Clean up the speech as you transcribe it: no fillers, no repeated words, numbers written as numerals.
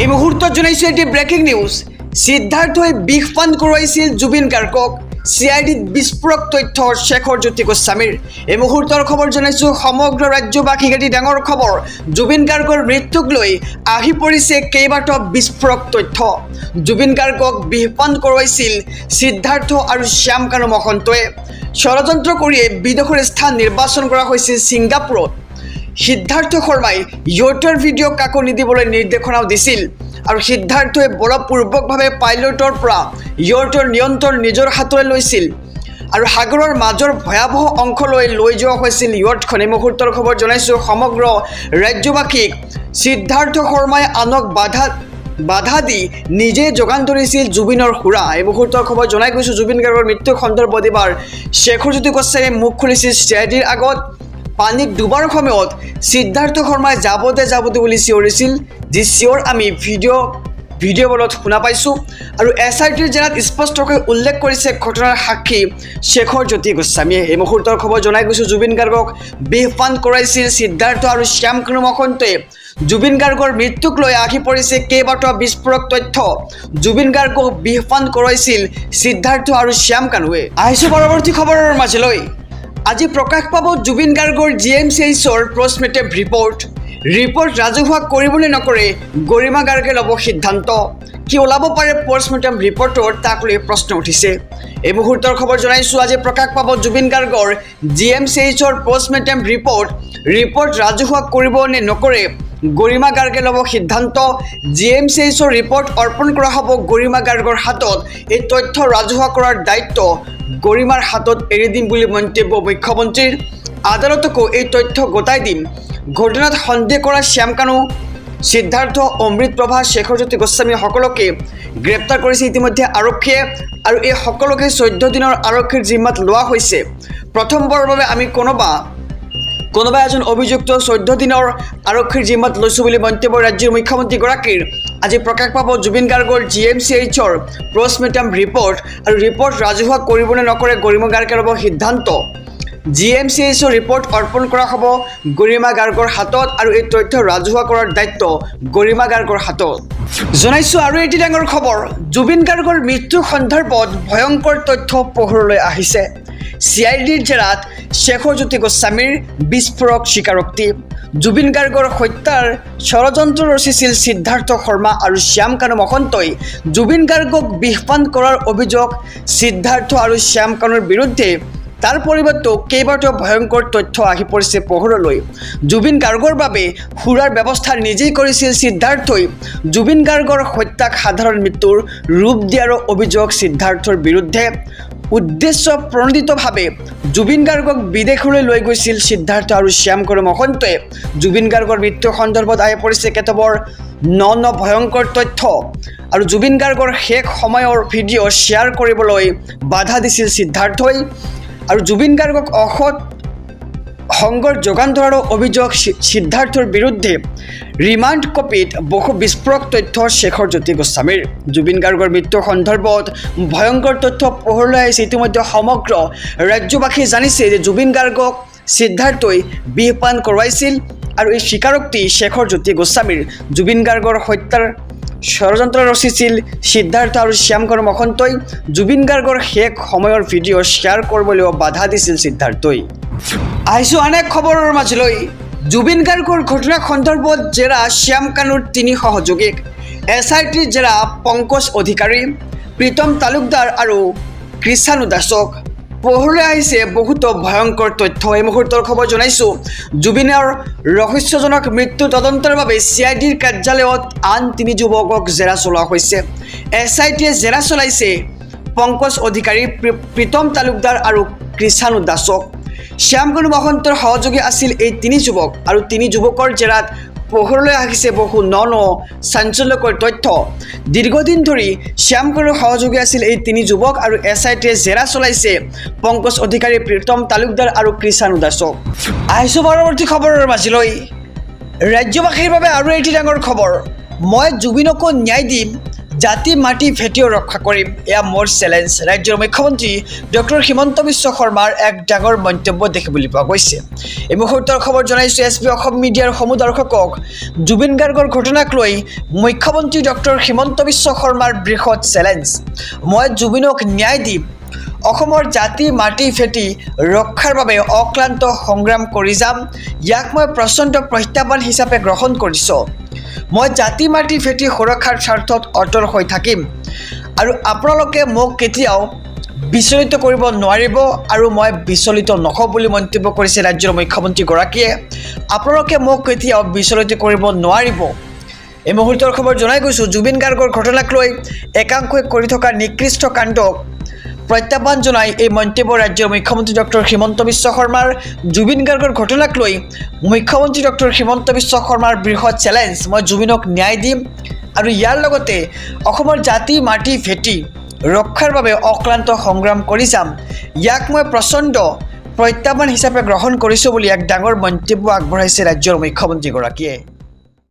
এই মুহূৰ্তত জনাইছোঁ এটি ব্ৰেকিং নিউজ। সিদ্ধাৰ্থই বিষপান কৰোৱাইছিল জুবিন গাৰ্গক। CIDত বিস্ফোৰক তথ্য শেখৰজ্যোতি গোস্বামীৰ। এই মুহূৰ্তৰ খবৰ জনাইছোঁ সমগ্ৰ ৰাজ্যবাসীক এটি ডাঙৰ খবৰ। জুবিন গাৰ্গৰ মৃত্যুক লৈ আহি পৰিছে কেইবাটাও বিস্ফোৰক তথ্য। জুবিন গাৰ্গক বিষপান কৰোৱাইছিল সিদ্ধাৰ্থ আৰু শ্যাম কানু মহন্তই। ষড়যন্ত্ৰ কৰিয়ে বিদেশৰ স্থান নিৰ্বাচন কৰা হৈছিল ছিংগাপুৰত। সিদ্ধাৰ্থ শৰ্মাই ইয়টৰ ভিডিঅ' কাকো নিদিবলৈ নিৰ্দেশনাও দিছিল আৰু সিদ্ধাৰ্থই বলপূৰ্বকভাৱে পাইলটৰ পৰা ইয়টৰ নিয়ন্ত্ৰণ নিজৰ হাতলৈ লৈছিল আৰু সাগৰৰ মাজৰ ভয়াৱহ অংশলৈ লৈ যোৱা হৈছিল ইয়টখন। এই মুহূৰ্তৰ খবৰ জনাইছোঁ সমগ্ৰ ৰাজ্যবাসীক। সিদ্ধাৰ্থ শৰ্মাই আনক বাধা দি নিজে যোগান ধৰিছিল জুবিনৰ সুৰা। এই মুহূৰ্তৰ খবৰ জনাই গৈছোঁ জুবিন গাৰ্গৰ মৃত্যুৰ সন্দৰ্ভত এবাৰ শেখৰজ্যোতি গোস্বামীয়ে মুখ খুলিছিল CIDৰ আগত। পানীত ডুবাৰ সময়ত সিদ্ধাৰ্থ শৰ্মাই যাবতে বুলি চিঞৰিছিল, যি চিঞৰ আমি ভিডিঅ' বলত শুনা পাইছোঁ। আৰু SITৰ জেৰাত স্পষ্টকৈ উল্লেখ কৰিছে ঘটনাৰ সাক্ষী শেখৰজ্যোতি গোস্বামীয়ে। এই মুহূৰ্তৰ খবৰ জনাই গৈছোঁ জুবিন গাৰ্গক বিষপান কৰাইছিল সিদ্ধাৰ্থ আৰু শ্যাম কানু মহন্তই। জুবিন গাৰ্গৰ মৃত্যুক লৈ আহি পৰিছে কেইবাটাও বিস্ফোৰক তথ্য। জুবিন গাৰ্গক বিষপান কৰোৱাইছিল সিদ্ধাৰ্থ আৰু শ্যাম কানুৱে। আহিছোঁ পৰৱৰ্তী খবৰৰ মাজলৈ। আজি প্ৰকাশ পাব জুবিন গাৰ্গৰ GMCHৰ পষ্টমৰ্টেম ৰিপৰ্ট ৰাজহুৱা কৰিবনে নকৰে গৰিমা গাৰ্গে ল'ব সিদ্ধান্ত। কি ওলাব পাৰে পষ্টমৰ্টেম ৰিপৰ্টৰ, তাক লৈ প্ৰশ্ন উঠিছে। এই মুহূৰ্তৰ খবৰ জনাইছোঁ আজি প্ৰকাশ পাব জুবিন গাৰ্গৰ GMCHৰ পষ্টমৰ্টেম ৰিপৰ্ট ৰাজহুৱা কৰিব নে নকৰে গৰিমা গাৰ্গে ল'ব সিদ্ধান্ত। GMCHৰ ৰিপৰ্ট অৰ্পণ কৰা হ'ব গৰিমা গাৰ্গৰ হাতত। এই তথ্য ৰাজহুৱা কৰাৰ দায়িত্ব গৰিমাৰ হাতত এৰি দিম বুলি মন্তব্য মুখ্যমন্ত্ৰীৰ। আদালতকো এই তথ্য গোটাই দিম। ঘটনাত সন্দেহ কৰা শ্যাম কানু, সিদ্ধাৰ্থ, অমৃতপ্ৰভা, শেখৰজ্যোতি গোস্বামী সকলোকে গ্ৰেপ্তাৰ কৰিছে ইতিমধ্যে আৰক্ষীয়ে আৰু এই সকলোকে 14 দিনৰ আৰক্ষীৰ জিম্মাত লোৱা হৈছে। প্ৰথমবাৰৰ বাবে আমি কোনোবা এজন অভিযুক্ত 14 দিনৰ আৰক্ষীৰ জিম্মাত লৈছোঁ বুলি মন্তব্য ৰাজ্যৰ মুখ্যমন্ত্ৰীগৰাকীৰ। আজি প্ৰকাশ পাব জুবিন গাৰ্গৰ GMCHৰ পষ্টমৰ্টেম ৰিপৰ্ট আৰু ৰিপৰ্ট ৰাজহুৱা কৰিবনে নকৰে গৰিমা গাৰ্গে ল'ব সিদ্ধান্ত। GMCHৰ ৰিপৰ্ট অৰ্পণ কৰা হ'ব গৰিমা গাৰ্গৰ হাতত আৰু এই তথ্য ৰাজহুৱা কৰাৰ দায়িত্ব গৰিমা গাৰ্গৰ হাতত। জনাইছোঁ আৰু এটি ডাঙৰ খবৰ। জুবিন গাৰ্গৰ মৃত্যুৰ সন্দৰ্ভত ভয়ংকৰ তথ্য পোহৰলৈ আহিছে। CIDৰ জেৰাত শেখৰজ্যোতি গোস্বামীৰ বিস্ফোৰক স্বীকাৰোক্তি। জুবিন গাৰ্গৰ হত্যাৰ ষড়যন্ত্ৰ ৰচিছিল সিদ্ধাৰ্থ শৰ্মা আৰু শ্যাম কানু মহন্তই। জুবিন গাৰ্গক বিষপান কৰাৰ অভিযোগ সিদ্ধাৰ্থ আৰু শ্যাম কানুৰ বিৰুদ্ধে। তাৰ পৰিৱৰ্তে কেইবাটাও ভয়ংকৰ তথ্য আহি পৰিছে পোহৰলৈ। জুবিন গাৰ্গৰ বাবে সুৰাৰ ব্যৱস্থা নিজেই কৰিছিল সিদ্ধাৰ্থই। জুবিন গাৰ্গৰ হত্যাক সাধাৰণ মৃত্যুৰ ৰূপ দিয়াৰ অভিযোগ সিদ্ধাৰ্থৰ বিৰুদ্ধে। উদ্দেশ্য প্ৰণোদিতভাৱে জুবিন গাৰ্গক বিদেশলৈ লৈ গৈছিল সিদ্ধাৰ্থ আৰু শ্যাম কানু মহন্তই। জুবিন গাৰ্গৰ মৃত্যুৰ সন্দৰ্ভত আহি পৰিছে কেতবোৰ ভয়ংকৰ তথ্য আৰু জুবিন গাৰ্গৰ শেষ সময়ৰ ভিডিঅ' শ্বেয়াৰ কৰিবলৈ বাধা দিছিল সিদ্ধাৰ্থই আৰু জুবিন গাৰ্গক অসৎ সংগৰ যোগান ধৰাৰ অভিযোগ সিদ্ধাৰ্থৰ বিৰুদ্ধে। ৰিমাণ্ড কপিত বহু বিস্ফোৰক তথ্য শেখৰজ্যোতি গোস্বামীৰ। জুবিন গাৰ্গৰ মৃত্যুৰ সন্দৰ্ভত ভয়ংকৰ তথ্য পোহৰলৈ আহিছে। ইতিমধ্যে সমগ্ৰ ৰাজ্যবাসীয়ে জানিছে যে জুবিন গাৰ্গক সিদ্ধাৰ্থই বিষপান কৰোৱাইছিল আৰু এই স্বীকাৰোক্তি শেখৰজ্যোতি গোস্বামীৰ। জুবিন গাৰ্গৰ হত্যাৰ ষড়যন্ত্ৰ ৰচিছিল সিদ্ধাৰ্থ আৰু শ্যাম কানু মহন্তই। জুবিন গাৰ্গৰ শেষ সময়ৰ ভিডিঅ' শ্বেয়াৰ কৰিবলৈও বাধা দিছিল সিদ্ধাৰ্থই। আহিছোঁ আন এক খবৰৰ মাজলৈ। জুবিন গাৰ্গৰ ঘটনাৰ সন্দৰ্ভত জেৰা শ্যাম কানুৰ 3 সহযোগীক। SITৰ জেৰা পংকজ অধিকাৰী, প্ৰীতম তালুকদাৰ আৰু কৃষাণু দাসক। পোহৰলৈ আহিছে বহুতো ভয়ংকৰ তথ্য। এই মুহূৰ্তৰ খবৰ জনাইছোঁ জুবিনৰ ৰহস্যজনক মৃত্যু তদন্তৰ বাবে CIDৰ কাৰ্যালয়ত আন 3 যুৱকক জেৰা চলোৱা হৈছে। SITয়ে জেৰা চলাইছে পংকজ অধিকাৰী, প্ৰীতম তালুকদাৰ আৰু কৃষাণু দাসক। শ্যাম কানু মহন্তৰ সহযোগী আছিল এই 3 যুৱক আৰু 3 যুৱকৰ জেৰাত পোহৰলৈ আহিছে বহু চাঞ্চল্যকৰ তথ্য। দীৰ্ঘদিন ধৰি শ্যাম কানুৰ সহযোগী আছিল এই 3 যুৱক আৰু SITয়ে জেৰা চলাইছে পংকজ অধিকাৰী, প্ৰীতম তালুকদাৰ আৰু কৃষাণু দাসক। আহিছোঁ পৰৱৰ্তী খবৰৰ মাজলৈ। ৰাজ্যবাসীৰ বাবে আৰু এটি ডাঙৰ খবৰ। মই জুবিনকো ন্যায় দিম, জাতি মাটি ভেটিও ৰক্ষা কৰিম এয়া মোৰ চেলেঞ্জ ৰাজ্যৰ মুখ্যমন্ত্ৰী ডক্টৰ হিমন্ত বিশ্ব শৰ্মাৰ এক ডাঙৰ মন্তব্য দেখিবলৈ পোৱা গৈছে এই মুহূৰ্তৰ খবৰ জনাইছো এছপি অসম মিডিয়াৰ সমূহ দৰ্শকক জুবিন গাৰ্গৰ ঘটনাক লৈ মুখ্যমন্ত্ৰী ডক্টৰ হিমন্ত বিশ্ব শৰ্মাৰ বৃহৎ চেলেঞ্জ মই জুবিনক ন্যায় দিম অসমৰ জাতি মাটি ভেটি ৰক্ষাৰ বাবে অক্লান্ত সংগ্ৰাম কৰি যাম ইয়াক মই প্ৰচণ্ড প্ৰত্যাহ্বান হিচাপে গ্ৰহণ কৰিছোঁ মই জাতি মাটি ভেটি সুৰক্ষাৰ স্বাৰ্থত অটল হৈ থাকিম আৰু আপোনালোকে মোক কেতিয়াও বিচলিত কৰিব নোৱাৰিব আৰু মই বিচলিত নহওঁ বুলি মন্তব্য কৰিছে ৰাজ্যৰ মুখ্যমন্ত্ৰীগৰাকীয়ে আপোনালোকে মোক কেতিয়াও বিচলিত কৰিব নোৱাৰিব এই মুহূৰ্তৰ খবৰ জনাই গৈছোঁ জুবিন গাৰ্গৰ ঘটনাক লৈ একাংশই কৰি থকা নিকৃষ্ট কাণ্ডক প্ৰত্যাহ্বান জনাই এই মন্তব্য ৰাজ্যৰ মুখ্যমন্ত্ৰী ডক্টৰ হিমন্ত বিশ্ব শৰ্মাৰ জুবিন গাৰ্গৰ ঘটনাক লৈ মুখ্যমন্ত্ৰী ডক্টৰ হিমন্ত বিশ্ব শৰ্মাৰ বৃহৎ চেলেঞ্জ মই জুবিনক ন্যায় দিম আৰু ইয়াৰ লগতে অসমৰ জাতি মাটি ভেটি ৰক্ষাৰ বাবে অক্লান্ত সংগ্ৰাম কৰি যাম ইয়াক মই প্ৰচণ্ড প্ৰত্যাহ্বান হিচাপে গ্ৰহণ কৰিছোঁ বুলি এক ডাঙৰ মন্তব্য আগবঢ়াইছে ৰাজ্যৰ মুখ্যমন্ত্ৰীগৰাকীয়ে